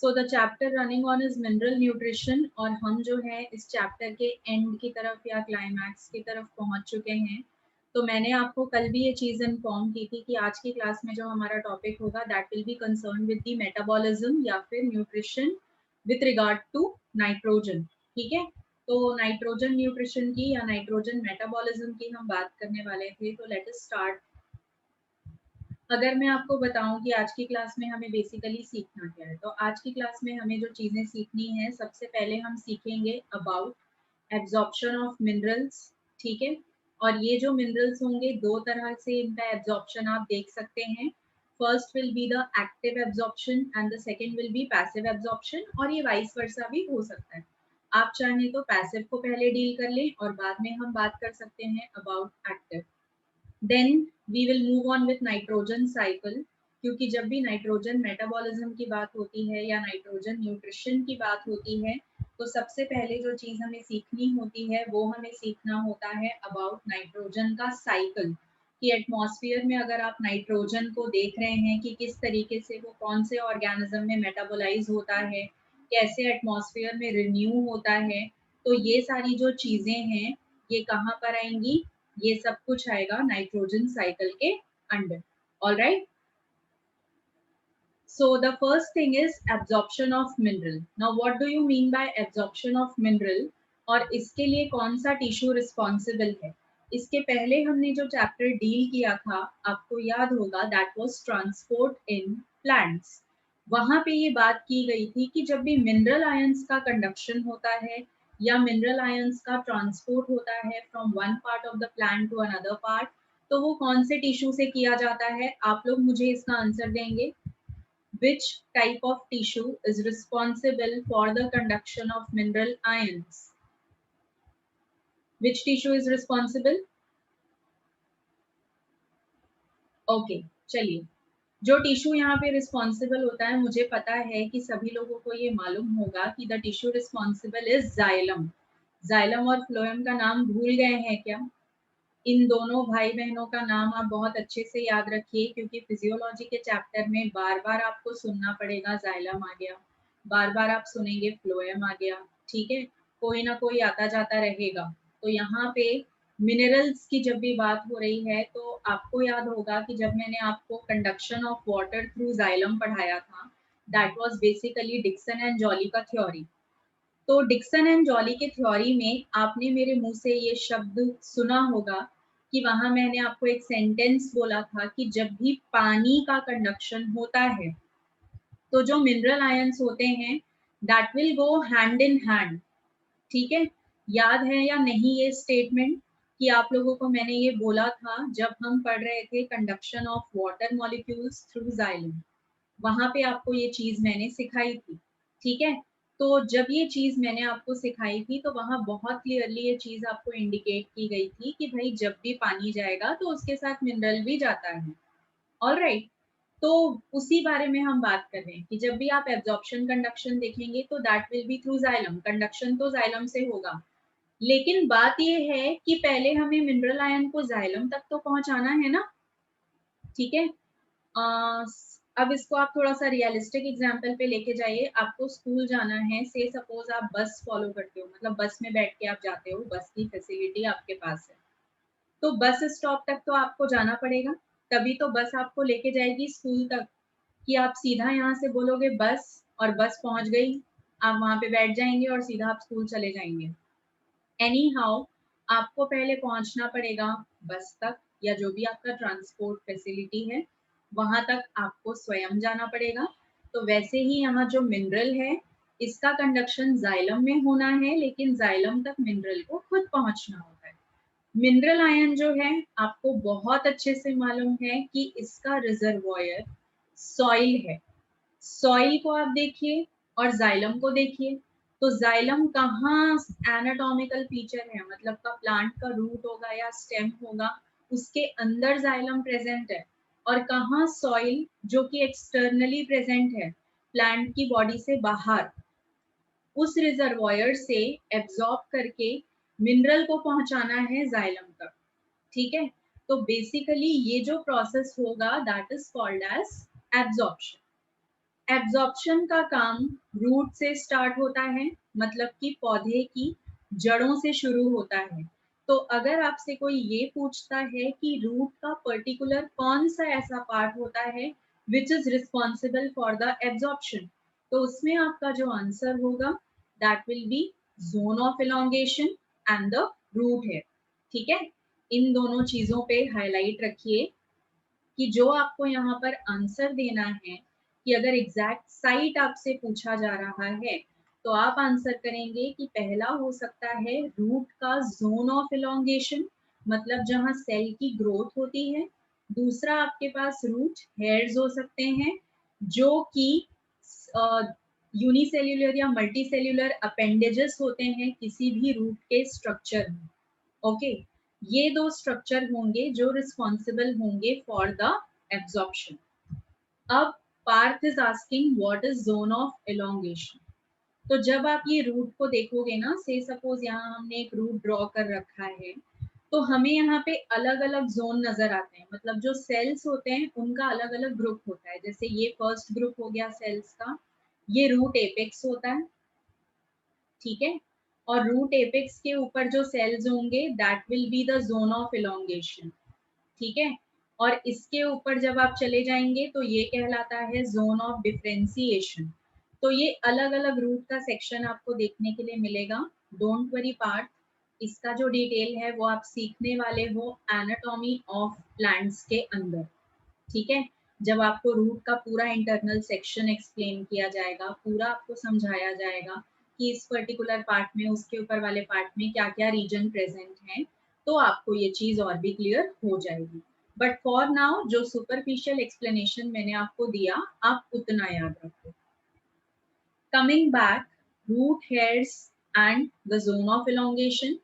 So the chapter running on is mineral nutrition, और हम जो है इस चैप्टर के एंड की तरफ या क्लाइमैक्स की तरफ पहुंच चुके हैं। तो मैंने आपको कल भी ये चीज़ इन्फॉर्म की थी कि आज की क्लास में जो हमारा टॉपिक होगा that will be concern with the metabolism या फिर nutrition with regard to nitrogen. ठीक है, तो नाइट्रोजन न्यूट्रिशन की या नाइट्रोजन मेटाबॉलिज्म की हम बात करने वाले थे। तो लेट अस स्टार्ट। अगर मैं आपको बताऊं कि आज की क्लास में हमें बेसिकली सीखना क्या है, तो आज की क्लास में हमें जो चीज़ें सीखनी है, सबसे पहले हम सीखेंगे अबाउट एब्जॉर्प्शन ऑफ मिनरल्स। ठीक है, और ये जो मिनरल्स होंगे दो तरह से इनका एब्जॉर्प्शन आप देख सकते हैं। First will be the active absorption and the second will be passive absorption, और ये वाइस वर्सा भी हो सकता है। आप चाहें तो पैसिव को पहले डील कर लें और बाद में हम बात कर सकते हैं about active. Then we will move on with nitrogen cycle, क्योंकि जब भी नाइट्रोजन मेटाबॉलिज्म की बात होती है या नाइट्रोजन न्यूट्रिशन की बात होती है, तो सबसे पहले जो चीज़ हमें सीखनी होती है वो हमें सीखना होता है अबाउट नाइट्रोजन का साइकिल। कि एटमॉस्फेयर में अगर आप नाइट्रोजन को देख रहे हैं कि किस तरीके से वो कौन से ऑर्गेनिज्म में मेटाबोलाइज होता है, कैसे एटमॉस्फेयर में रिन्यू होता है, तो ये सारी जो चीज़ें हैं ये कहाँ पर आएंगी? ये सब कुछ आएगा नाइट्रोजन साइकिल के under. All right, so the first thing is absorption of mineral. Now what do you mean by absorption of mineral, और इसके लिए कौन सा टिश्यू रिस्पॉन्सिबल है? इसके पहले हमने जो चैप्टर डील किया था, आपको याद होगा, that was transport in plants. वहां पे ये बात की गई थी कि जब भी मिनरल आयंस का कंडक्शन होता है या मिनरल आयंस का ट्रांसपोर्ट होता है from one part of the plant to another part, तो वो कौन से टिश्यू से किया जाता है? आप लोग मुझे इसका आंसर देंगे। Which type of tissue is responsible for the conduction of mineral ions? Which tissue is responsible? Okay, चलिए। जो टिश्यू यहाँ पे रिस्पॉन्सिबल होता है, मुझे पता है कि सभी लोगों को ये मालूम होगा कि the tissue responsible is xylem. Xylem और फ्लोएम का नाम भूल गए हैं क्या? इन दोनों भाई बहनों का नाम आप बहुत अच्छे से याद रखिए, क्योंकि फिजियोलॉजी के चैप्टर में बार बार आपको सुनना पड़ेगा। जाइलम आ गया, बार बार आप सुनेंगे फ्लोएम आ गया। ठीक है, कोई ना कोई आता जाता रहेगा। तो यहाँ पे मिनरल्स की जब भी बात हो रही है, तो आपको याद होगा कि जब मैंने आपको conduction of water through xylem पढ़ाया था, that was basically Dixon and Joly का थ्योरी। तो डिक्सन एंड जॉली के थ्योरी में आपने मेरे मुंह से ये शब्द सुना होगा कि वहां मैंने आपको एक सेंटेंस बोला था कि जब भी पानी का कंडक्शन होता है, तो जो मिनरल आयंस होते हैं that will go hand in hand. ठीक है, याद है या नहीं ये स्टेटमेंट कि आप लोगों को मैंने ये बोला था जब हम पढ़ रहे थे conduction of water molecules through xylem? वहां पे आपको ये चीज मैंने सिखाई थी। ठीक है, तो जब ये चीज मैंने आपको सिखाई थी, तो वहां बहुत क्लियरली ये चीज आपको इंडिकेट की गई थी कि भाई जब भी पानी जाएगा तो उसके साथ मिनरल भी जाता है। ऑल राइट, तो उसी बारे में हम बात कर रहे हैं कि जब भी आप एब्जॉर्प्शन कंडक्शन देखेंगे तो that will B through xylem. Conduction तो जाइलम से होगा, लेकिन बात ये है कि पहले हमें मिनरल आयन को जाइलम तक तो पहुंचाना है ना। ठीक है, अब इसको आप थोड़ा सा रियलिस्टिक एग्जांपल पे लेके जाइए। आपको स्कूल जाना है, से सपोज आप बस फॉलो करते हो, मतलब बस में बैठ के आप जाते हो, बस की फैसिलिटी आपके पास है, तो बस स्टॉप तक तो आपको जाना पड़ेगा, तभी तो बस आपको लेके जाएगी स्कूल तक। कि आप सीधा यहाँ से बोलोगे बस और बस पहुंच गई, आप वहां पे बैठ जाएंगे और सीधा आप स्कूल चले जाएंगे? एनी हाउ, आपको पहले पहुंचना पड़ेगा बस तक या जो भी आपका ट्रांसपोर्ट फैसिलिटी है, वहां तक आपको स्वयं जाना पड़ेगा। तो वैसे ही यहाँ जो मिनरल है, इसका कंडक्शन जाइलम में होना है, लेकिन जाइलम तक मिनरल को खुद पहुंचना होता है। मिनरल आयन जो है, आपको बहुत अच्छे से मालूम है कि इसका रिजर्वॉयर सॉइल है। सॉइल को आप देखिए और जाइलम को देखिए, तो जाइलम कहाँ एनाटॉमिकल फीचर है, मतलब का प्लांट का रूट होगा या स्टेम होगा, उसके अंदर जाइलम प्रेजेंट है। और कहाँ सॉइल, जो कि एक्सटर्नली प्रेजेंट है प्लांट की बॉडी से बाहर, उस रिजर्वॉयर से एब्जॉर्ब करके मिनरल को पहुंचाना है जाइलम तक। ठीक है, तो बेसिकली ये जो प्रोसेस होगा that is called as absorption. Absorption का काम रूट से स्टार्ट होता है, मतलब कि पौधे की जड़ों से शुरू होता है। तो अगर आपसे कोई ये पूछता है कि रूट का पर्टिकुलर कौन सा ऐसा पार्ट होता है which is responsible for the absorption, तो उसमें आपका जो आंसर होगा that will be zone of elongation and the root है। ठीक है, इन दोनों चीजों पे हाईलाइट रखिए कि जो आपको यहाँ पर आंसर देना है, कि अगर एग्जैक्ट साइट आपसे पूछा जा रहा है तो आप आंसर करेंगे कि पहला हो सकता है रूट का जोन ऑफ इलोंगेशन, मतलब जहाँ सेल की ग्रोथ होती है। दूसरा आपके पास रूट हेयर्स हो सकते हैं जो कि यूनिसेल्यूलर या मल्टीसेल्यूलर अपेंडेजेस होते हैं किसी भी रूट के स्ट्रक्चर में। ओके, ये दो स्ट्रक्चर होंगे जो रिस्पॉन्सिबल होंगे फॉर द एब्जॉर्प्शन। अब Parth is asking what is zone of elongation. तो जब आप ये रूट को देखोगे ना, से सपोज यहाँ हमने एक रूट ड्रॉ कर रखा है, तो हमें यहाँ पे अलग अलग जोन नजर आते हैं, मतलब जो सेल्स होते हैं उनका अलग अलग ग्रुप होता है। जैसे ये फर्स्ट ग्रुप हो गया सेल्स का, ये रूट एपेक्स होता है। ठीक है, और रूट एपेक्स के ऊपर जो सेल्स होंगे that will be the zone of elongation. ठीक है, और इसके ऊपर जब आप चले जाएंगे तो ये कहलाता है जोन ऑफ डिफरेंशिएशन। तो ये अलग अलग रूट का सेक्शन आपको देखने के लिए मिलेगा। डोंट वरी पार्ट, इसका जो डिटेल है वो आप सीखने वाले हो एनाटॉमी ऑफ प्लांट्स के अंदर। ठीक है, जब आपको रूट का पूरा इंटरनल सेक्शन एक्सप्लेन किया जाएगा, पूरा आपको समझाया जाएगा कि इस पर्टिकुलर पार्ट में, उसके ऊपर वाले पार्ट में क्या क्या रीजन प्रेजेंट है, तो आपको ये चीज और भी क्लियर हो जाएगी। बट फॉर नाउ जो सुपरफिशियल एक्सप्लेनेशन मैंने आपको दिया, आप उतना याद रखो। Coming back, root hairs and the zone of elongation,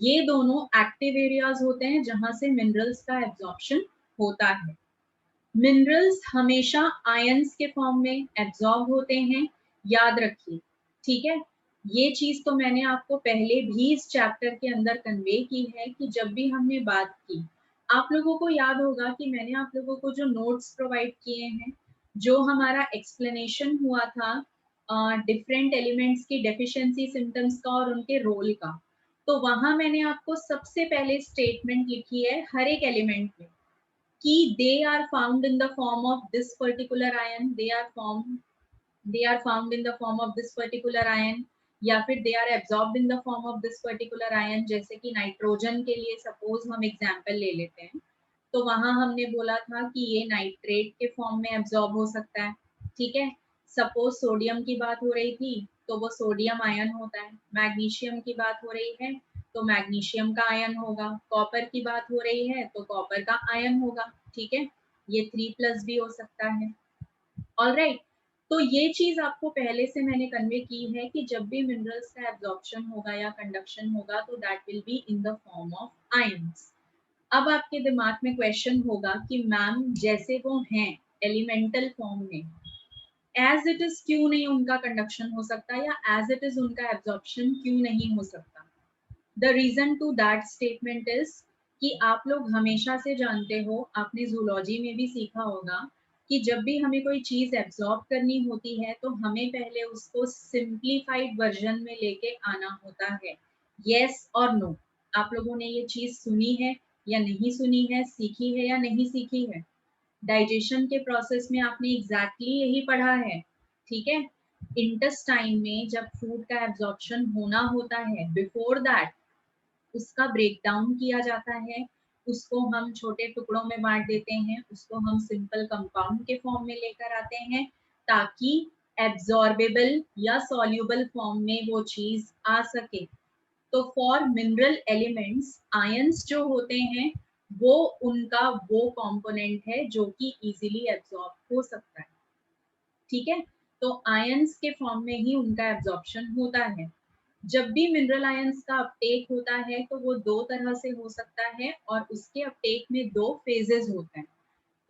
ये दोनों एक्टिव एरियाज होते हैं जहां से मिनरल्स का एब्जॉर्प्शन होता है। मिनरल्स हमेशा आयंस के फॉर्म में एब्जॉर्ब होते हैं, याद रखिए। ठीक है, ये चीज तो मैंने आपको पहले भी इस चैप्टर के अंदर कन्वे की है कि जब भी हमने बात की, आप लोगों को याद होगा कि मैंने आप लोगों को जो नोट्स प्रोवाइड किए हैं, जो हमारा एक्सप्लेनेशन हुआ था डिफरेंट एलिमेंट्स की डेफिशिएंसी सिम्टम्स का और उनके रोल का, तो वहां मैंने आपको सबसे पहले स्टेटमेंट लिखी है हर एक एलिमेंट में कि they are found in the form of this particular ion, they are found in the form of this particular ion, या फिर they are absorbed in the form of this particular ion। जैसे कि nitrogen के लिए suppose हम example ले लेते हैं, तो वहां हमने बोला था कि ये नाइट्रेट के फॉर्म में एब्जॉर्ब हो सकता है। ठीक है, सपोज सोडियम की बात हो रही थी तो वो सोडियम आयन होता है। मैग्नीशियम की बात हो रही है तो मैग्नीशियम का आयन होगा। कॉपर की बात हो रही है तो कॉपर का आयन होगा। ठीक है, ये 3+ भी हो सकता है। ऑलराइट, तो ये चीज आपको पहले से मैंने कन्वे की है कि जब भी मिनरल्स का एब्जॉर्प्शन होगा या कंडक्शन होगा तो that will be in the form of ions. अब आपके दिमाग में क्वेश्चन होगा कि मैम जैसे वो हैं एलिमेंटल फॉर्म में, एज इट इज क्यों नहीं उनका कंडक्शन हो सकता, या एज इट इज उनका एब्जॉर्प्शन क्यों नहीं हो सकता। The reason to that statement is कि आप लोग हमेशा से जानते हो, आपने जूलॉजी में भी सीखा होगा कि जब भी हमें कोई चीज एब्जॉर्ब करनी होती है तो हमें पहले उसको सिंप्लीफाइड वर्जन में लेके आना होता है। यस और नो, आप लोगों ने ये चीज सुनी है या नहीं सुनी है, सीखी है या नहीं सीखी है। डाइजेशन के प्रोसेस में आपने यही पढ़ा है। ठीक है, इंटेस्टाइन में जब फूड का एब्जॉर्प्शन होना होता है, बिफोर दैट उसका ब्रेक डाउन किया जाता है, उसको हम छोटे टुकड़ों में बांट देते हैं, उसको हम सिंपल कंपाउंड के फॉर्म में लेकर आते हैं ताकि एब्जॉर्बेबल या सॉल्यूबल फॉर्म में वो चीज आ सके। तो फॉर मिनरल एलिमेंट्स आयंस जो होते हैं वो उनका वो कंपोनेंट है जो कि इजीली एब्जॉर्ब हो सकता है। ठीक है, तो आयंस के फॉर्म में ही उनका एब्जॉर्प्शन होता है। जब भी मिनरल आयंस का अपटेक होता है तो वो दो तरह से हो सकता है और उसके अपटेक में दो फेजेस होते हैं।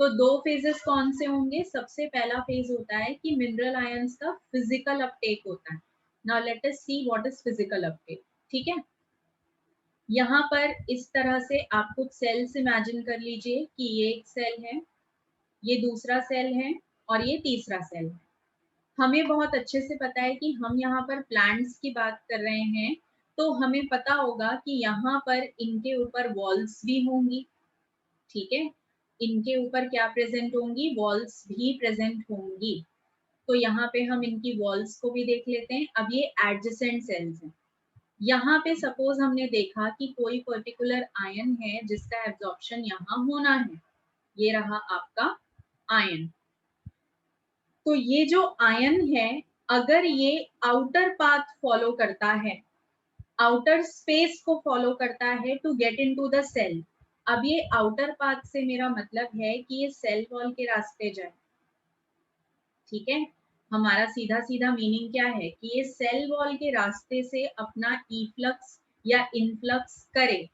तो दो फेजेस कौन से होंगे? सबसे पहला फेज होता है कि मिनरल आयंस का फिजिकल अपटेक होता है। Now let us see what is physical Uptake. ठीक है, यहाँ पर इस तरह से आप कुछ सेल्स इमेजिन कर लीजिए कि ये एक सेल है, ये दूसरा सेल है और ये तीसरा सेल है। हमें बहुत अच्छे से पता है कि हम यहाँ पर प्लांट्स की बात कर रहे हैं, तो हमें पता होगा कि यहाँ पर इनके ऊपर वॉल्स भी होंगी, ठीक है? इनके ऊपर क्या प्रेज़ेंट होंगी? वॉल्स भी प्रेज़ेंट होंगी। तो यहाँ पे हम इनकी वॉल्स को भी देख लेते हैं। अब ये एडजेसेंट सेल्स हैं। यहाँ पे सपोज़ हमने देखा कि कोई पर्टिकुलर आयन है जिसका एब्ज़ॉर्प्शन यहाँ होना है। ये रहा आपका आयन। तो ये जो आयन है, अगर ये आउटर पाथ फॉलो करता है, आउटर स्पेस को फॉलो करता है to get into the cell. अब ये आउटर पाथ से मेरा मतलब है कि ये सेल वॉल के रास्ते जाए, ठीक है? हमारा सीधा-सीधा मीनिंग क्या है कि ये सेल वॉल के रास्ते से अपना इफ्लक्स या इन्फ्लक्स करे,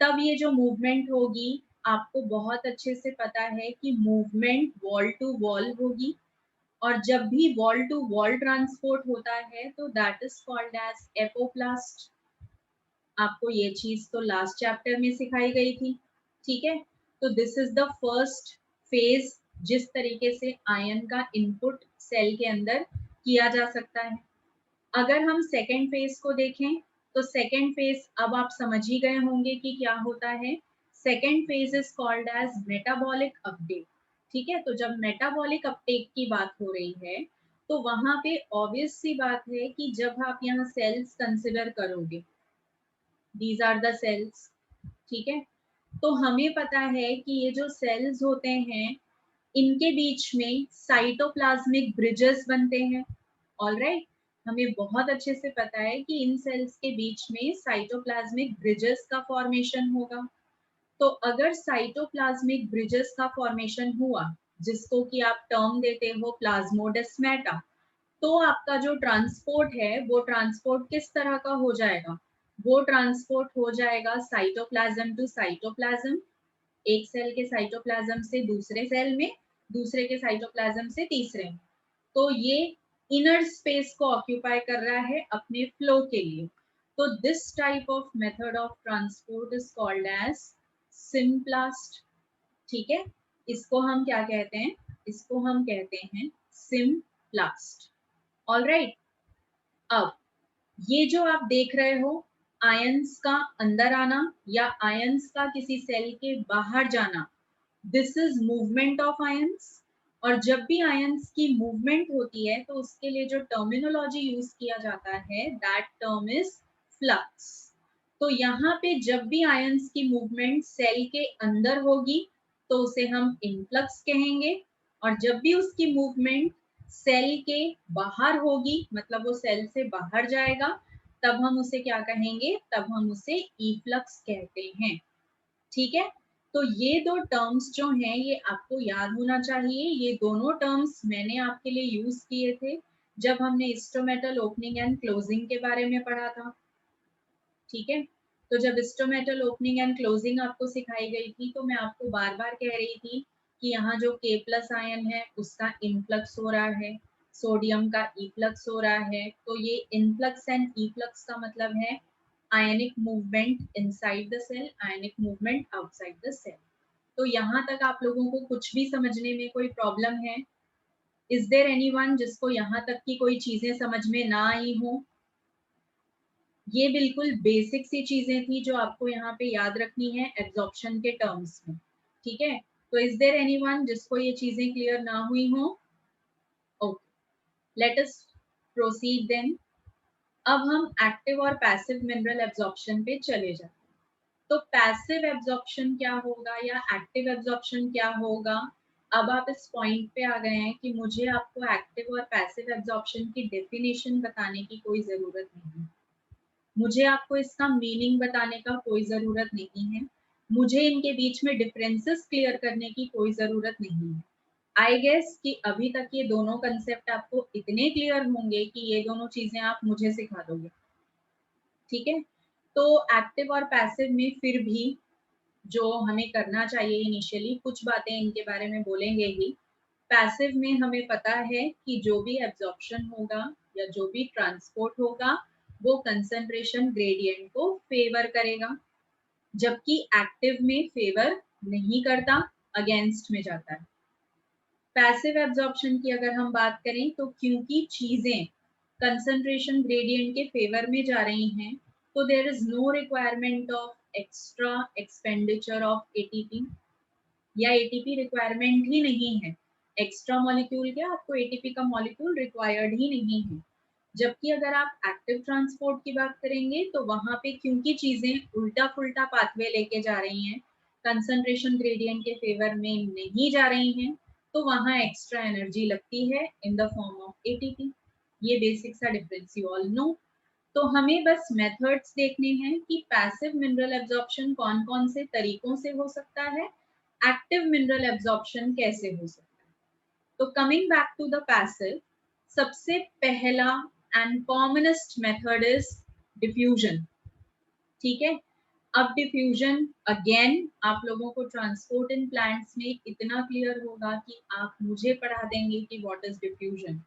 तब ये जो मूवमेंट होगी, आपको बहुत अच्छे से पता है कि मूवमेंट वॉल टू वॉल होगी। और जब भी वॉल टू वॉल ट्रांसपोर्ट होता है तो that is called as apoplast. आपको ये चीज तो लास्ट चैप्टर में सिखाई गई थी, ठीक है? तो this is the first phase जिस तरीके से आयन का इनपुट सेल के अंदर किया जा सकता है। अगर हम सेकेंड फेज को देखें तो सेकेंड फेज अब आप समझ ही गए होंगे कि क्या होता है। Second phase is called as metabolic update, ठीक है? तो जब मेटाबॉलिक अपटेक की बात हो रही है तो वहां पे ऑब्वियस सी बात है कि जब आप यहाँ सेल्स कंसिडर करोगे, दीज आर द सेल्स, ठीक है? तो हमें पता है कि ये जो सेल्स होते हैं इनके बीच में साइटोप्लाज्मिक ब्रिजेस बनते हैं। ऑलराइट, हमें बहुत अच्छे से पता है कि इन सेल्स के बीच में साइटोप्लाज्मिक ब्रिजेस का फॉर्मेशन होगा। तो अगर साइटोप्लाज्मिक ब्रिजेस का फॉर्मेशन हुआ, जिसको कि आप टर्म देते हो प्लाज्मोडेस्माटा, तो आपका जो ट्रांसपोर्ट है वो ट्रांसपोर्ट किस तरह का हो जाएगा? वो ट्रांसपोर्ट हो जाएगा साइटोप्लाज्म टू साइटोप्लाज्म, एक सेल के साइटोप्लाज्म से दूसरे सेल में, दूसरे के साइटोप्लाज्म से तीसरे में। तो ये इनर स्पेस को ऑक्यूपाई कर रहा है अपने फ्लो के लिए। तो this type of method of transport is called as symplast, ठीक है? इसको हम क्या कहते हैं? इसको हम कहते हैं सिम्प्लास्ट। ऑलराइट, अब ये जो आप देख रहे हो, आयंस का अंदर आना या आयंस का किसी सेल के बाहर जाना, this is movement of ions. और जब भी आयंस की मूवमेंट होती है तो उसके लिए जो टर्मिनोलॉजी यूज किया जाता है दैट टर्म इज फ्लक्स। तो यहाँ पे जब भी आयंस की मूवमेंट सेल के अंदर होगी तो उसे हम इनफ्लक्स कहेंगे, और जब भी उसकी मूवमेंट सेल के बाहर होगी, मतलब वो सेल से बाहर जाएगा, तब हम उसे क्या कहेंगे? तब हम उसे इफ्लक्स कहते हैं, ठीक है? तो ये दो टर्म्स जो हैं ये आपको याद होना चाहिए। ये दोनों टर्म्स मैंने आपके लिए यूज किए थे जब हमने स्टोमेटल ओपनिंग एंड क्लोजिंग के बारे में पढ़ा था, ठीक है? तो जब स्टोमेटल ओपनिंग एंड क्लोजिंग आपको सिखाई गई थी तो मैं आपको बार बार कह रही थी कि यहाँ जो K प्लस आयन है उसका इनफ्लक्स हो रहा है, सोडियम का इफ्लक्स हो रहा है। तो ये इनफ्लक्स एंड इफ्लक्स का मतलब है ionic movement inside the cell, ionic movement outside the cell. तो यहाँ तक आप लोगों को कुछ भी समझने में कोई प्रॉब्लम है? इज देयर एनीवन जिसको यहाँ तक की कोई चीजें समझ में ना आई हो? ये बिल्कुल बेसिक सी चीजें थी जो आपको यहाँ पे याद रखनी है एब्जॉर्प्शन के टर्म्स में, ठीक है? तो इज देयर एनीवन जिसको ये चीजें क्लियर ना हुई हो? Okay, let us proceed then. अब हम एक्टिव और पैसिव मिनरल एब्जॉर्प्शन पे चले जाते हैं। तो पैसिव एब्जॉर्प्शन क्या होगा या एक्टिव एब्जॉर्प्शन क्या होगा? अब आप इस पॉइंट पे आ गए हैं कि मुझे आपको एक्टिव और पैसिव एब्जॉर्प्शन की डेफिनेशन बताने की कोई जरूरत नहीं है, मुझे आपको इसका मीनिंग बताने का कोई ज़रूरत नहीं है, मुझे इनके बीच में डिफरेंसेस क्लियर करने की कोई ज़रूरत नहीं है। आई गेस कि अभी तक ये दोनों कंसेप्ट आपको इतने क्लियर होंगे कि ये दोनों चीज़ें आप मुझे सिखा दोगे, ठीक है? तो एक्टिव और पैसिव में फिर भी जो हमें करना चाहिए इनिशियली, कुछ बातें इनके बारे में बोलेंगे ही। पैसिव में हमें पता है कि जो भी एब्जॉर्प्शन होगा या जो भी ट्रांसपोर्ट होगा वो कंसंट्रेशन ग्रेडियंट को फेवर करेगा, जबकि एक्टिव में फेवर नहीं करता, अगेंस्ट में जाता है। पैसिव एब्जॉर्प्शन की अगर हम बात करें तो क्योंकि चीजें कंसंट्रेशन ग्रेडियंट के फेवर में जा रही हैं, तो there is no requirement of extra expenditure of ATP, या एटीपी रिक्वायरमेंट ही नहीं है। एक्स्ट्रा मॉलिक्यूल क्या, आपको एटीपी का मॉलिक्यूल रिक्वायर्ड ही नहीं है। जबकि अगर आप एक्टिव ट्रांसपोर्ट की बात करेंगे तो वहां पे क्योंकि चीजें उल्टा फुल्टा पाथवे लेके जा रही हैं, कंसंट्रेशन ग्रेडियंट के फेवर में नहीं जा रही हैं, तो वहां एक्स्ट्रा एनर्जी लगती है in the form of ATP. ये बेसिक सा डिफरेंस यू ऑल नो। तो हमें बस मेथड्स देखने हैं कि पैसिव मिनरल एब्जॉर्प्शन कौन कौन से तरीकों से हो सकता है, एक्टिव मिनरल एब्जॉर्प्शन कैसे हो सकता है। तो coming back to the passive, सबसे पहला and commonest method is diffusion. ठीक है, अब डिफ्यूजन अगेन आप लोगों को ट्रांसपोर्ट इन प्लांट्स में इतना क्लियर होगा कि आप मुझे पढ़ा देंगे कि व्हाट इज डिफ्यूजन,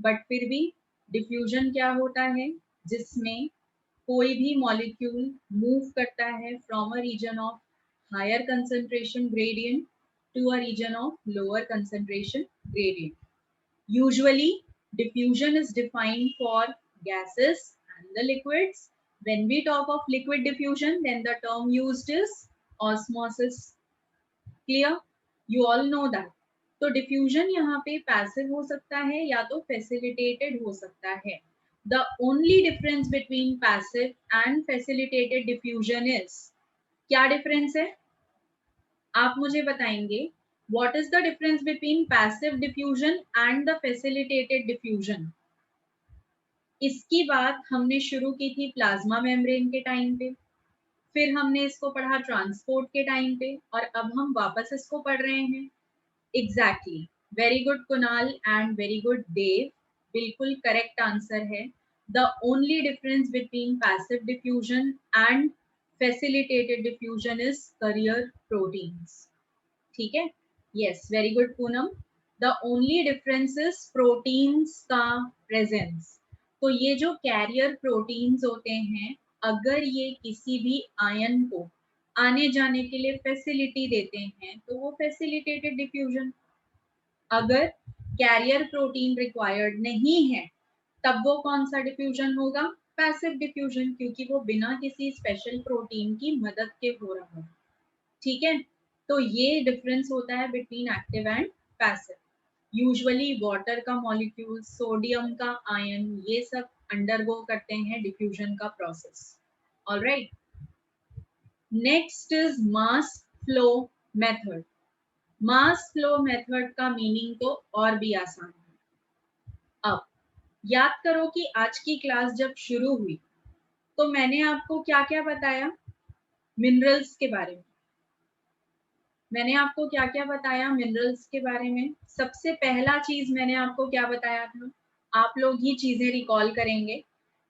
बट फिर भी डिफ्यूजन क्या होता है, जिसमें कोई भी मॉलिक्यूल मूव करता है from a region of higher concentration gradient to a region of lower concentration gradient. Usually, diffusion is defined for gases and the liquids. When we talk of liquid diffusion, then the term used is osmosis. Clear? You all know that. तो diffusion यहाँ पे passive हो सकता है या तो facilitated हो सकता है। The only difference between passive and facilitated diffusion is, क्या डिफरेंस है आप मुझे बताएंगे, what is the difference between passive diffusion and the facilitated diffusion? इसकी बात हमने शुरू की थी प्लाज्मा मेम्ब्रेन के टाइम पे, फिर हमने इसको पढ़ा ट्रांसपोर्ट के टाइम पे, और अब हम वापस इसको पढ़ रहे हैं। Exactly, very good Kunal and very good Dev, बिल्कुल करेक्ट आंसर है। The only difference between passive diffusion and facilitated diffusion is carrier proteins. ठीक है, yes, very good Poonam. The only difference is proteins का प्रेजेंस। तो ये जो कैरियर प्रोटीन्स होते हैं, अगर ये किसी भी आयन को आने जाने के लिए फैसिलिटी देते हैं तो वो फैसिलिटेटेड डिफ्यूजन। अगर कैरियर प्रोटीन रिक्वायर्ड नहीं है तब वो कौन सा डिफ्यूजन होगा, पैसिव डिफ्यूजन, क्योंकि वो बिना किसी स्पेशल प्रोटीन की मदद के हो रहा है। ठीक है, तो ये डिफरेंस होता है between active and passive. Usually water का मॉलिक्यूल, सोडियम का आयन, ये सब अंडरगो करते हैं डिफ्यूजन का process. Alright, next is mass flow method. Mass flow method का मीनिंग तो और भी आसान है। अब याद करो कि आज की क्लास जब शुरू हुई तो मैंने आपको क्या क्या बताया मिनरल्स के बारे में। मैंने आपको क्या क्या बताया मिनरल्स के बारे में। सबसे पहला चीज मैंने आपको क्या बताया था, आप लोग ही चीजें रिकॉल करेंगे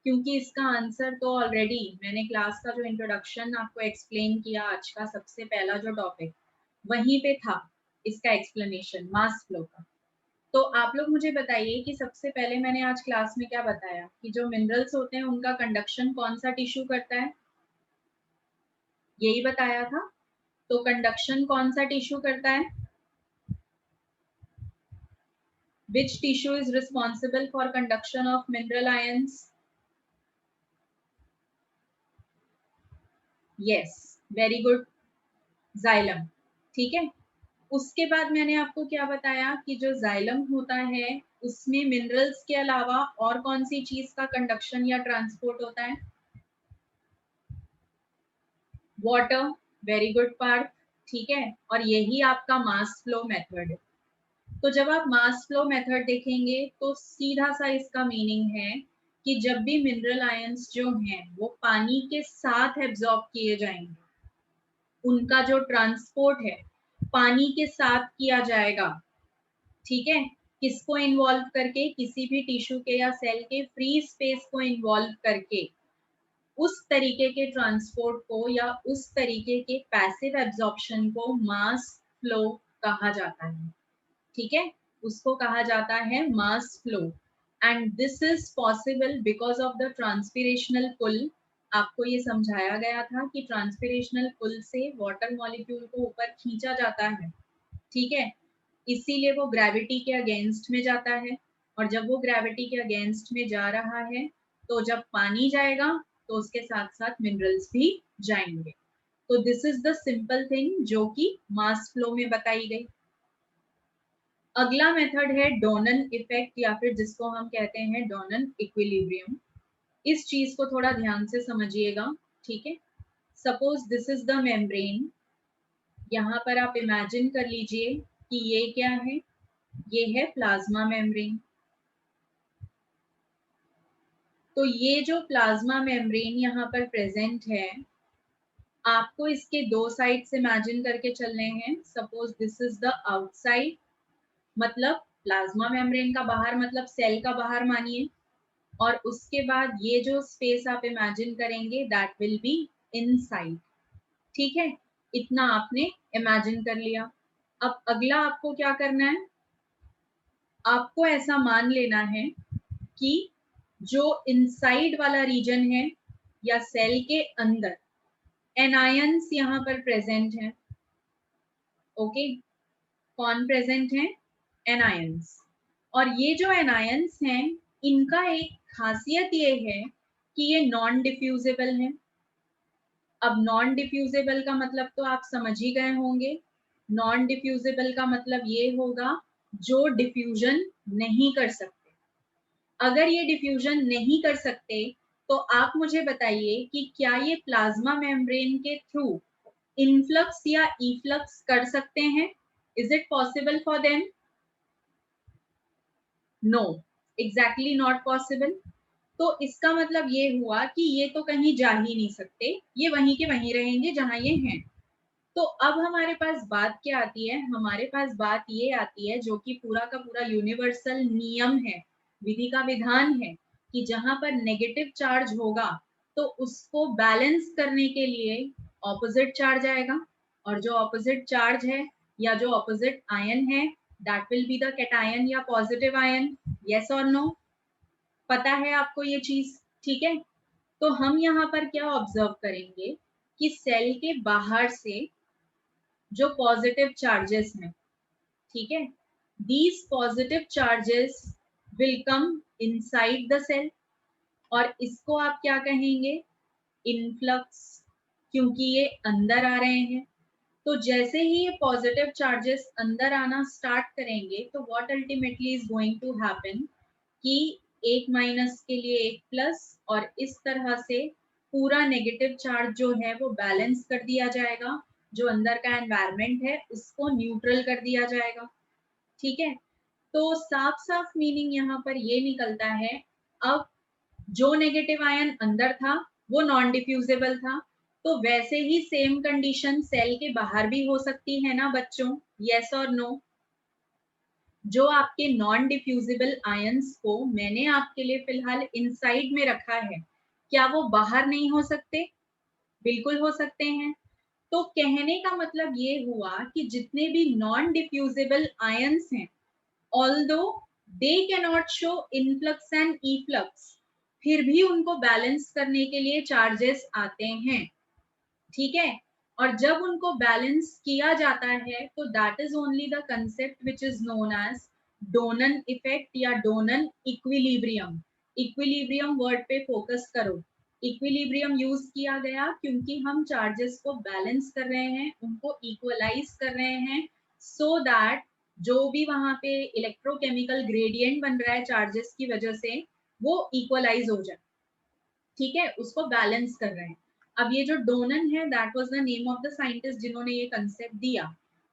क्योंकि इसका आंसर तो ऑलरेडी मैंने क्लास का जो इंट्रोडक्शन आपको एक्सप्लेन किया, आज का सबसे पहला जो टॉपिक, वहीं पे था इसका एक्सप्लेनेशन मास फ्लो का। तो आप लोग मुझे बताइए कि सबसे पहले मैंने आज क्लास में क्या बताया कि जो मिनरल्स होते हैं उनका कंडक्शन कौन सा टिश्यू करता है, यही बताया था। तो कंडक्शन कौन सा टिश्यू करता है, which tissue is responsible for conduction of mineral ions? Yes, very good, xylem। ठीक है, उसके बाद मैंने आपको क्या बताया कि जो जाइलम होता है उसमें मिनरल्स के अलावा और कौन सी चीज का कंडक्शन या ट्रांसपोर्ट होता है, वाटर, वेरी गुड पार्थ। ठीक है, और यही आपका मास फ्लो मेथड है। तो जब आप मास फ्लो मेथड देखेंगे तो सीधा सा इसका मीनिंग है कि जब भी मिनरल आयंस जो हैं वो पानी के साथ एब्जॉर्ब किए जाएंगे, उनका जो ट्रांसपोर्ट है पानी के साथ किया जाएगा। ठीक है, किसको इन्वॉल्व करके, किसी भी टिश्यू के या सेल के फ्री स्पेस को इन्वॉल्व करके उस तरीके के ट्रांसपोर्ट को या उस तरीके के पैसिव एब्जॉर्प्शन को मास फ्लो कहा जाता है। ठीक है, उसको कहा जाता है mass flow, and this is possible because of the transpirational pull. आपको ये समझाया गया था कि ट्रांसपिरेशनल पुल से वाटर मॉलिक्यूल को ऊपर खींचा जाता है। ठीक है, इसीलिए वो ग्रेविटी के अगेंस्ट में जाता है, और जब वो ग्रेविटी के अगेंस्ट में जा रहा है तो जब पानी जाएगा तो उसके साथ साथ मिनरल्स भी जाएंगे। तो this is the simple thing जो कि मास फ्लो में बताई गई। अगला मेथड है डोनन इफेक्ट, या फिर जिसको हम कहते हैं डोनन इक्विलिब्रियम। इस चीज को थोड़ा ध्यान से समझिएगा, ठीक है। Suppose this is the membrane. यहाँ पर आप इमेजिन कर लीजिए कि ये क्या है, ये है प्लाज्मा मेम्ब्रेन। तो ये जो प्लाज्मा मेम्ब्रेन यहाँ पर प्रेजेंट है, आपको इसके दो साइड्स इमेजिन करके चलने हैं। Suppose this is the outside, मतलब प्लाज्मा मेम्ब्रेन का बाहर मतलब सेल का बाहर मानिए, और उसके बाद ये जो स्पेस आप इमेजिन करेंगे दैट विल बी इनसाइड। ठीक है, इतना आपने इमेजिन कर लिया। अब अगला आपको क्या करना है, आपको ऐसा मान लेना है कि जो इनसाइड वाला रीजन है या सेल के अंदर एनायंस यहाँ पर प्रेजेंट है। ओके, कौन प्रेजेंट है, एनायंस। और ये जो एनायंस हैं, इनका एक खासियत ये है कि ये नॉन डिफ्यूजेबल है। अब नॉन डिफ्यूजेबल का मतलब तो आप समझ ही गए होंगे। नॉन डिफ्यूजेबल का मतलब ये होगा जो डिफ्यूजन नहीं कर सकते। अगर ये डिफ्यूजन नहीं कर सकते तो आप मुझे बताइए कि क्या ये प्लाज्मा मेम्ब्रेन के थ्रू इनफ्लक्स या इफ्लक्स कर सकते हैं? Is it possible for them? No, exactly not possible. तो इसका मतलब ये हुआ कि ये तो कहीं जा ही नहीं सकते, ये वहीं के वहीं रहेंगे जहां ये हैं। तो अब हमारे पास बात क्या आती है, हमारे पास बात ये आती है जो कि पूरा का पूरा यूनिवर्सल नियम है, विधि का विधान है, कि जहां पर नेगेटिव चार्ज होगा तो उसको बैलेंस करने के लिए ऑपोजिट चार्ज आएगा, और जो ऑपोजिट चार्ज है या जो ऑपोजिट आयन है that will be the cation या पॉजिटिव आयन। यस और नो, पता है आपको ये चीज? ठीक है, तो हम यहाँ पर क्या ऑब्जर्व करेंगे कि सेल के बाहर से जो पॉजिटिव चार्जेस हैं, ठीक है, these positive charges will come inside the cell, और इसको आप क्या कहेंगे, इनफ्लक्स, क्योंकि ये अंदर आ रहे हैं। तो जैसे ही ये पॉजिटिव चार्जेस अंदर आना स्टार्ट करेंगे तो what ultimately is going to happen कि एक माइनस के लिए एक प्लस, और इस तरह से पूरा नेगेटिव चार्ज जो है वो बैलेंस कर दिया जाएगा, जो अंदर का एनवायरनमेंट है उसको न्यूट्रल कर दिया जाएगा। ठीक है, तो साफ साफ मीनिंग यहाँ पर ये निकलता है, अब जो नेगेटिव आयन अंदर था वो नॉन डिफ्यूजेबल था, तो वैसे ही सेम कंडीशन सेल के बाहर भी हो सकती है ना बच्चों? यस और नो? जो आपके नॉन डिफ्यूजिबल आयंस को मैंने आपके लिए फिलहाल इनसाइड में रखा है, क्या वो बाहर नहीं हो सकते? बिल्कुल हो सकते हैं। तो कहने का मतलब ये हुआ कि जितने भी नॉन डिफ्यूजिबल आयंस हैं, although they cannot show influx and efflux, फिर भी उनको बैलेंस करने के लिए चार्जेस आते हैं। ठीक है, और जब उनको बैलेंस किया जाता है तो that is only the concept which is known as Donnan effect या डोनन इक्विलिब्रियम। इक्विलिब्रियम वर्ड पे फोकस करो। इक्विलिब्रियम यूज किया गया क्योंकि हम चार्जेस को बैलेंस कर रहे हैं, उनको इक्वलाइज कर रहे हैं, सो दैट जो भी वहां पे इलेक्ट्रोकेमिकल ग्रेडियंट बन रहा है चार्जेस की वजह से वो इक्वलाइज हो जाए। ठीक है, उसको बैलेंस कर रहे हैं। अब ये जो डोनन है that was the name of the scientist जिन्होंने ये कंसेप्ट दिया।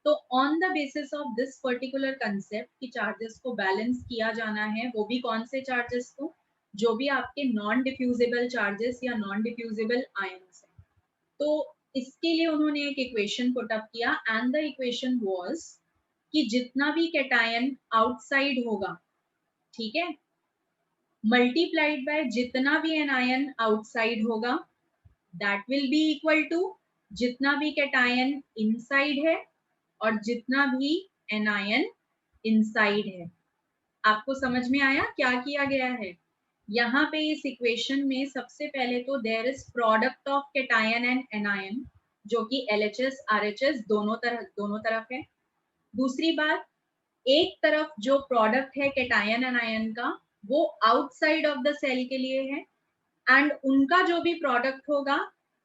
तो on the basis of this particular concept कि चार्जेस को बैलेंस किया जाना है, वो भी कौन से चार्जेस को, जो भी आपके नॉन डिफ्यूजेबल चार्जेस या नॉन डिफ्यूजेबल आयंस है। तो इसके लिए उन्होंने एक इक्वेशन पुट अप किया, एंड द इक्वेशन वाज कि जितना भी कैटायन आउटसाइड होगा, ठीक है, मल्टीप्लाइड बाय जितना भी एनायन आउटसाइड होगा, that will be equal to जितना भी कैटायन इनसाइड है और जितना भी एनायन इनसाइड है। आपको समझ में आया क्या किया गया है? यहाँ पे इस इक्वेशन में सबसे पहले तो there is product of cation and anion, जो कि LHS RHS दोनों तरफ है। दूसरी बात, एक तरफ जो प्रोडक्ट है कैटायन एनायन का वो आउटसाइड ऑफ द सेल के लिए है, एंड उनका जो भी प्रोडक्ट होगा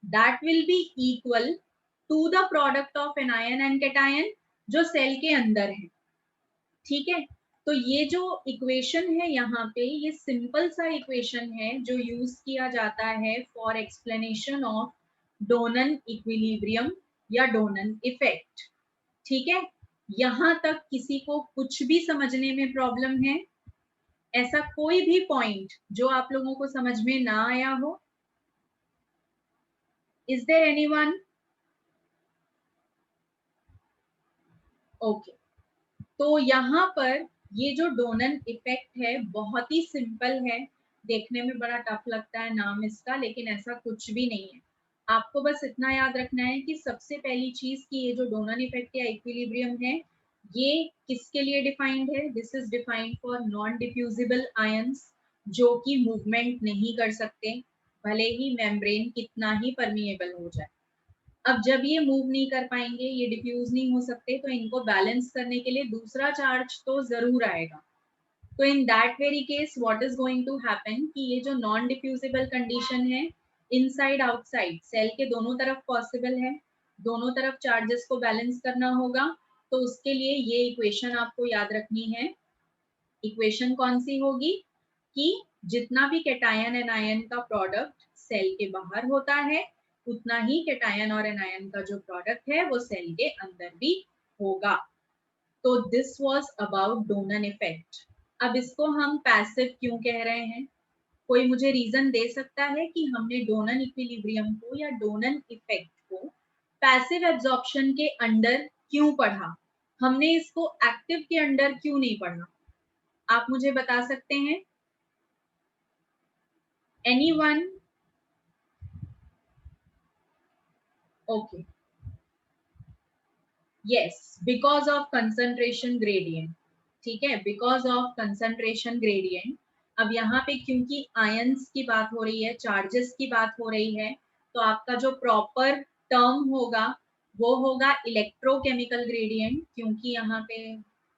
that will be equal to the product of anion and cation जो सेल के अंदर है। ठीक है, तो ये जो इक्वेशन है यहाँ पे, ये सिंपल सा इक्वेशन है जो यूज किया जाता है फॉर एक्सप्लेनेशन ऑफ डोनन इक्विलिब्रियम या डोनन इफेक्ट। ठीक है, यहां तक किसी को कुछ भी समझने में प्रॉब्लम है? ऐसा कोई भी पॉइंट जो आप लोगों को समझ में ना आया हो? Is there anyone? ओके, तो यहाँ पर ये जो डोनन इफेक्ट है बहुत ही सिंपल है, देखने में बड़ा टफ लगता है नाम इसका, लेकिन ऐसा कुछ भी नहीं है। आपको बस इतना याद रखना है कि सबसे पहली चीज कि ये जो डोनन इफेक्ट या इक्विलिब्रियम है ये किसके लिए डिफाइंड है? This is defined for non diffusible ions जो कि मूवमेंट नहीं कर सकते भले ही मेम्ब्रेन कितना ही परमिएबल हो जाए। अब जब ये मूव नहीं कर पाएंगे, ये डिफ्यूज नहीं हो सकते, तो इनको बैलेंस करने के लिए दूसरा चार्ज तो जरूर आएगा। तो in that very case what is going to happen कि ये जो नॉन डिफ्यूजिबल कंडीशन है इनसाइड आउटसाइड सेल के दोनों तरफ पॉसिबल है, दोनों तरफ चार्जेस को बैलेंस करना होगा। तो उसके लिए ये इक्वेशन आपको याद रखनी है। इक्वेशन कौन सी होगी कि जितना भी कैटायन एनायन का प्रोडक्ट सेल के बाहर होता है उतना ही कैटायन और एनायन का जो प्रोडक्ट है वो सेल के अंदर भी होगा। तो this was about Donnan effect. अब इसको हम पैसिव क्यों कह रहे हैं? कोई मुझे रीजन दे सकता है कि हमने डोनन इक्विलिब्रियम को या डोनन इफेक्ट को पैसिव एब्जॉर्प्शन के अंडर क्यों पढ़ा? हमने इसको एक्टिव के अंडर क्यों नहीं पढ़ा? आप मुझे बता सकते हैं? Anyone? Okay, yes, because of concentration gradient. ठीक है, बिकॉज ऑफ कंसंट्रेशन ग्रेडियंट। अब यहाँ पे क्योंकि आयंस की बात हो रही है, चार्जेस की बात हो रही है, तो आपका जो प्रॉपर टर्म होगा वो होगा इलेक्ट्रोकेमिकल ग्रेडियंट, क्योंकि यहाँ पे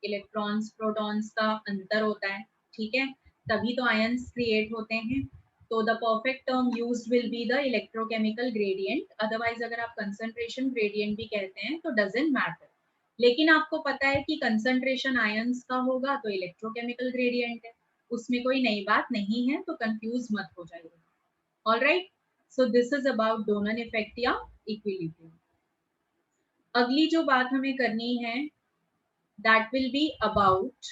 इलेक्ट्रॉन्स प्रोटॉन्स का अंतर होता है। ठीक है, तभी तो आयंस क्रिएट होते हैं। तो the perfect term used will be the electrochemical gradient, otherwise अगर आप कंसंट्रेशन ग्रेडियंट भी कहते हैं तो डजंट मैटर। लेकिन आपको पता है कि कंसंट्रेशन आयंस का होगा तो इलेक्ट्रोकेमिकल ग्रेडियंट है, उसमें कोई नई बात नहीं है, तो कंफ्यूज मत हो जाइएगा। Alright, so this is about Donnan effect या इक्विलिब्रियम। अगली जो बात हमें करनी है that will be about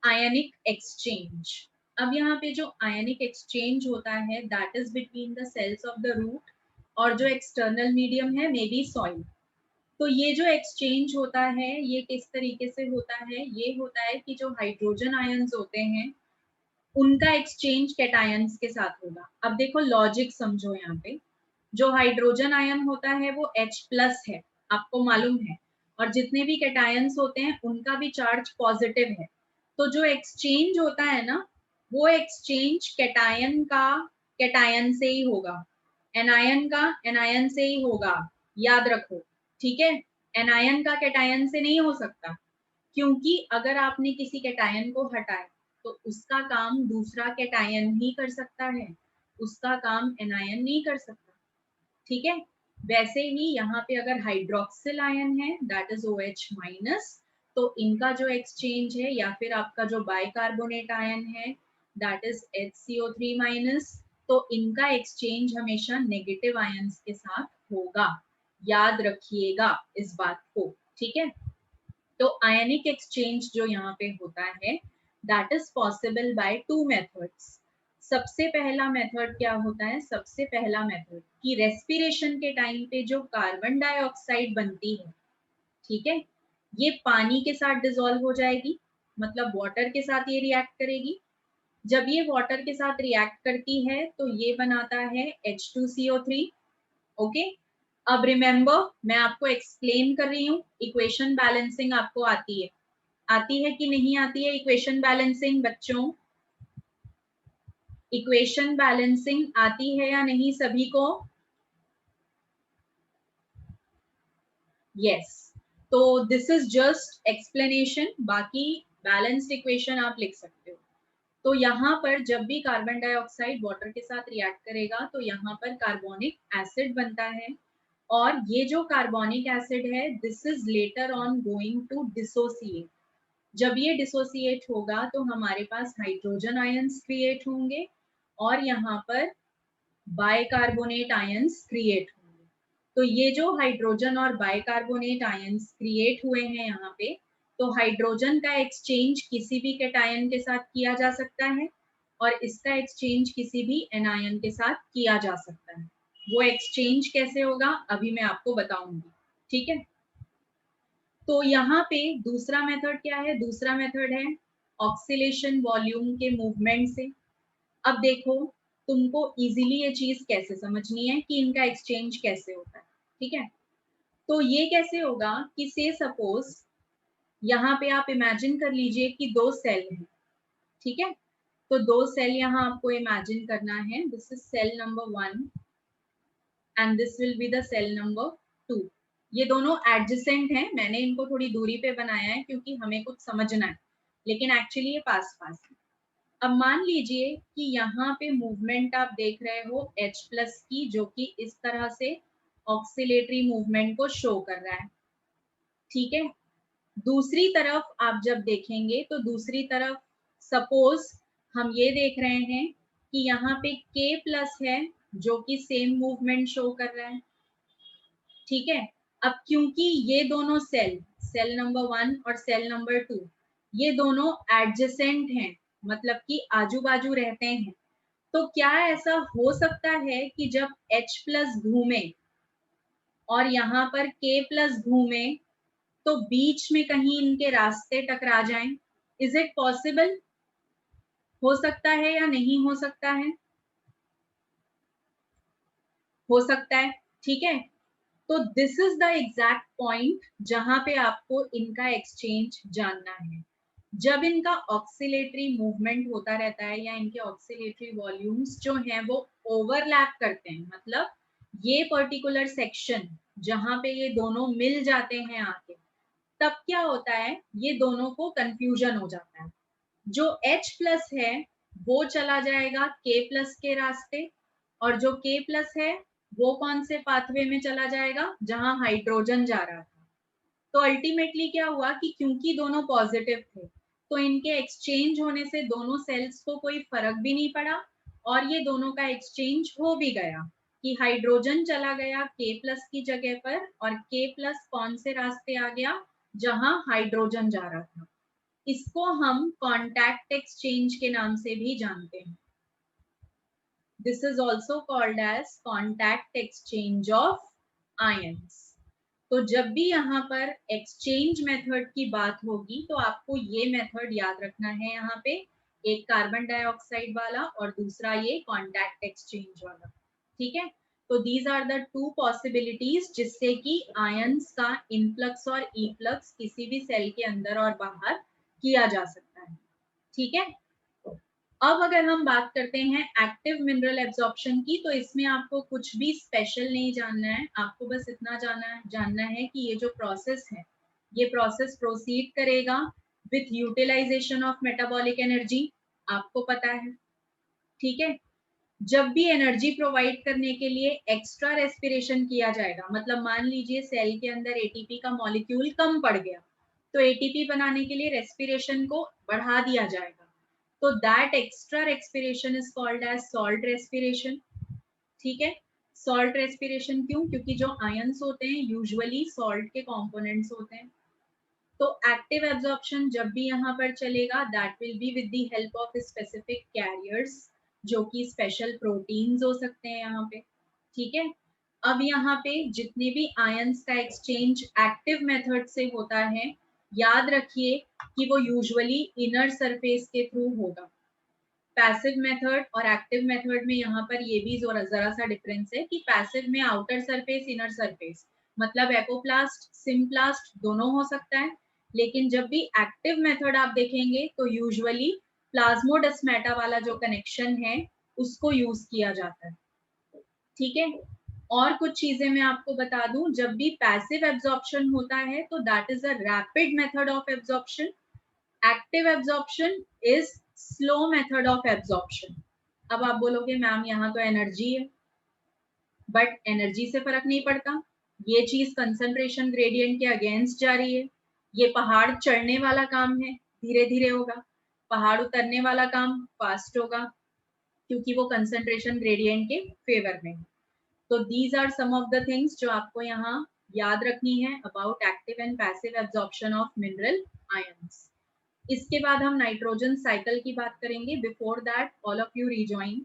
ionic exchange. अब यहाँ पे जो आयनिक एक्सचेंज होता है that is between the cells of the root और जो एक्सटर्नल मीडियम है मे बी सॉइल। तो ये जो एक्सचेंज होता है ये किस तरीके से होता है? ये होता है कि जो हाइड्रोजन आयंस होते हैं उनका एक्सचेंज कैटायंस के साथ होगा। अब देखो लॉजिक समझो, यहाँ पे जो हाइड्रोजन आयन होता है वो H+ है, आपको मालूम है, और जितने भी कैटायंस होते हैं उनका भी चार्ज पॉजिटिव है। तो जो एक्सचेंज होता है ना वो एक्सचेंज कैटायन का कैटायन से ही होगा, एनायन का एनायन से ही होगा, याद रखो। ठीक है, एनायन का कैटायन से नहीं हो सकता, क्योंकि अगर आपने किसी कैटायन को हटाया तो उसका काम दूसरा कैटायन ही कर सकता है, उसका काम एनायन नहीं कर सकता। ठीक है, वैसे ही यहाँ पे अगर हाइड्रोक्सिल आयन है दैट इज OH-, तो इनका जो एक्सचेंज है, या फिर आपका जो बाइकार्बोनेट आयन है दैट इज HCO3-, तो इनका एक्सचेंज हमेशा नेगेटिव आयंस के साथ होगा, याद रखिएगा इस बात को। ठीक है, तो आयनिक एक्सचेंज जो यहाँ पे होता है that is possible by 2 methods. सबसे पहला मेथड क्या होता है? सबसे पहला मेथड कि रेस्पिरेशन के टाइम पे जो कार्बन डाइऑक्साइड बनती है, ठीक है, ये पानी के साथ डिसॉल्व हो जाएगी, मतलब वाटर के साथ ये रिएक्ट करेगी। जब ये वाटर के साथ रिएक्ट करती है तो ये बनाता है H2CO3। ओके, अब रिमेंबर मैं आपको एक्सप्लेन कर रही हूँ, इक्वेशन बैलेंसिंग आपको आती है कि नहीं आती है? इक्वेशन बैलेंसिंग बच्चों, इक्वेशन बैलेंसिंग आती है या नहीं सभी को? यस, तो दिस इज जस्ट एक्सप्लेनेशन, बाकी बैलेंस्ड इक्वेशन आप लिख सकते हो। तो यहाँ पर जब भी कार्बन डाइऑक्साइड वाटर के साथ रिएक्ट करेगा तो यहाँ पर कार्बोनिक एसिड बनता है, और ये जो कार्बोनिक एसिड है this is later on going to dissociate. जब ये डिसोसिएट होगा तो हमारे पास हाइड्रोजन आयंस क्रिएट होंगे और यहाँ पर बाइकार्बोनेट आयंस क्रिएट होंगे। तो ये जो हाइड्रोजन और बाइकार्बोनेट आयंस क्रिएट हुए हैं यहाँ पे, तो हाइड्रोजन का एक्सचेंज किसी भी कैटायन के साथ किया जा सकता है और इसका एक्सचेंज किसी भी एनायन के साथ किया जा सकता है। वो एक्सचेंज कैसे होगा अभी मैं आपको बताऊंगी, ठीक है। तो यहाँ पे दूसरा मेथड क्या है, दूसरा मेथड है ऑक्सीलेशन वॉल्यूम के मूवमेंट से। अब देखो तुमको इजीली ये चीज कैसे समझनी है कि इनका एक्सचेंज कैसे होता है, ठीक है। तो ये कैसे होगा कि से सपोज यहाँ पे आप इमेजिन कर लीजिए कि दो सेल हैं, ठीक है। तो दो सेल यहाँ आपको इमेजिन करना है, this is cell number 1 and this will be the cell number 2। ये दोनों एडजेसेंट हैं, मैंने इनको थोड़ी दूरी पे बनाया है क्योंकि हमें कुछ समझना है, लेकिन एक्चुअली ये पास पास है। अब मान लीजिए कि यहाँ पे मूवमेंट आप देख रहे हो H प्लस की, जो कि इस तरह से ऑक्सीलेटरी मूवमेंट को शो कर रहा है, ठीक है। दूसरी तरफ आप जब देखेंगे तो दूसरी तरफ सपोज हम ये देख रहे हैं कि यहाँ पे K प्लस है जो कि सेम मूवमेंट शो कर रहा है, ठीक है। अब क्योंकि ये दोनों सेल, सेल नंबर 1 और सेल नंबर 2, ये दोनों एडजेसेंट हैं, मतलब कि आजू बाजू रहते हैं, तो क्या ऐसा हो सकता है कि जब H प्लस घूमे और यहाँ पर K प्लस घूमे तो बीच में कहीं इनके रास्ते टकरा जाएं? Is it possible? हो सकता है या नहीं हो सकता है? हो सकता है, ठीक है। तो this is the exact point जहां पे आपको इनका एक्सचेंज जानना है। जब इनका ऑक्सीलेटरी मूवमेंट होता रहता है या इनके ऑक्सीलेटरी वॉल्यूम्स जो हैं वो ओवरलैप करते हैं, मतलब ये पर्टिकुलर सेक्शन जहां पे ये दोनों मिल जाते हैं आके, तब क्या होता है, ये दोनों को कंफ्यूजन हो जाता है। जो H प्लस है वो चला जाएगा K प्लस के रास्ते, और जो K प्लस है वो कौन से पाथवे में चला जाएगा, जहां हाइड्रोजन जा रहा था। तो अल्टीमेटली क्या हुआ कि क्योंकि दोनों पॉजिटिव थे तो इनके एक्सचेंज होने से दोनों सेल्स को कोई फर्क भी नहीं पड़ा, और ये दोनों का एक्सचेंज हो भी गया कि हाइड्रोजन चला गया K प्लस की जगह पर और K प्लस कौन से रास्ते आ गया, जहां हाइड्रोजन जा रहा था। इसको हम कॉन्टैक्ट एक्सचेंज के नाम से भी जानते हैं। This is also called as contact exchange of ions. तो जब भी यहाँ पर एक्सचेंज मेथड की बात होगी तो आपको ये मेथड याद रखना है, यहाँ पे एक कार्बन डाइऑक्साइड वाला और दूसरा ये कॉन्टैक्ट एक्सचेंज वाला, ठीक है। तो these are the two possibilities जिससे कि आयंस का इनफ्लक्स और इफ्लक्स किसी भी सेल के अंदर और बाहर किया जा सकता है, ठीक है। अब अगर हम बात करते हैं एक्टिव मिनरल एब्जॉर्प्शन की, तो इसमें आपको कुछ भी स्पेशल नहीं जानना है, आपको बस इतना जानना है कि ये जो प्रोसेस है ये प्रोसेस प्रोसीड करेगा with utilization of metabolic energy, आपको पता है, ठीक है। जब भी एनर्जी प्रोवाइड करने के लिए एक्स्ट्रा रेस्पिरेशन किया जाएगा, मतलब मान लीजिए सेल के अंदर एटीपी का मॉलिक्यूल कम पड़ गया, तो एटीपी बनाने के लिए रेस्पिरेशन को बढ़ा दिया जाएगा, तो that extra respiration is called as salt respiration, ठीक है। सॉल्ट रेस्पिरेशन क्यों? क्योंकि जो आयंस होते हैं यूजुअली सॉल्ट के कंपोनेंट्स होते हैं। तो एक्टिव एब्जॉर्प्शन जब भी यहाँ पर चलेगा that will be with the help of specific carriers, जो कि स्पेशल प्रोटीन्स हो सकते हैं यहाँ पे, ठीक है। अब यहाँ पे जितने भी आयंस का एक्सचेंज एक्टिव मेथड से होता है, याद रखिए कि वो यूजुअली इनर सरफेस के थ्रू होगा। पैसिव मेथड और एक्टिव मेथड में यहाँ पर ये भी जरा सा डिफरेंस है कि पैसिव में आउटर सरफेस इनर सरफेस, मतलब एपोप्लास्ट सिम्प्लास्ट दोनों हो सकता है, लेकिन जब भी एक्टिव मेथड आप देखेंगे तो यूजुअली प्लाज्मोडेस्माटा वाला जो कनेक्शन है उसको यूज किया जाता है, ठीक है। और कुछ चीजें मैं आपको बता दूं, जब भी पैसिव एब्जॉर्प्शन होता है तो that is a rapid method of absorption, active absorption is slow method of absorption. अब आप बोलोगे मैम यहाँ तो एनर्जी है, बट एनर्जी से फर्क नहीं पड़ता, ये चीज कंसंट्रेशन ग्रेडियंट के अगेंस्ट जा रही है। ये पहाड़ चढ़ने वाला काम है, धीरे धीरे होगा, पहाड़ उतरने वाला काम फास्ट होगा, क्योंकि वो कंसंट्रेशन ग्रेडियंट के फेवर में है। तो these are some of the things जो आपको यहाँ याद रखनी है about active and passive absorption of mineral ions. इसके बाद हम नाइट्रोजन साइकिल की बात करेंगे। Before that all of you rejoin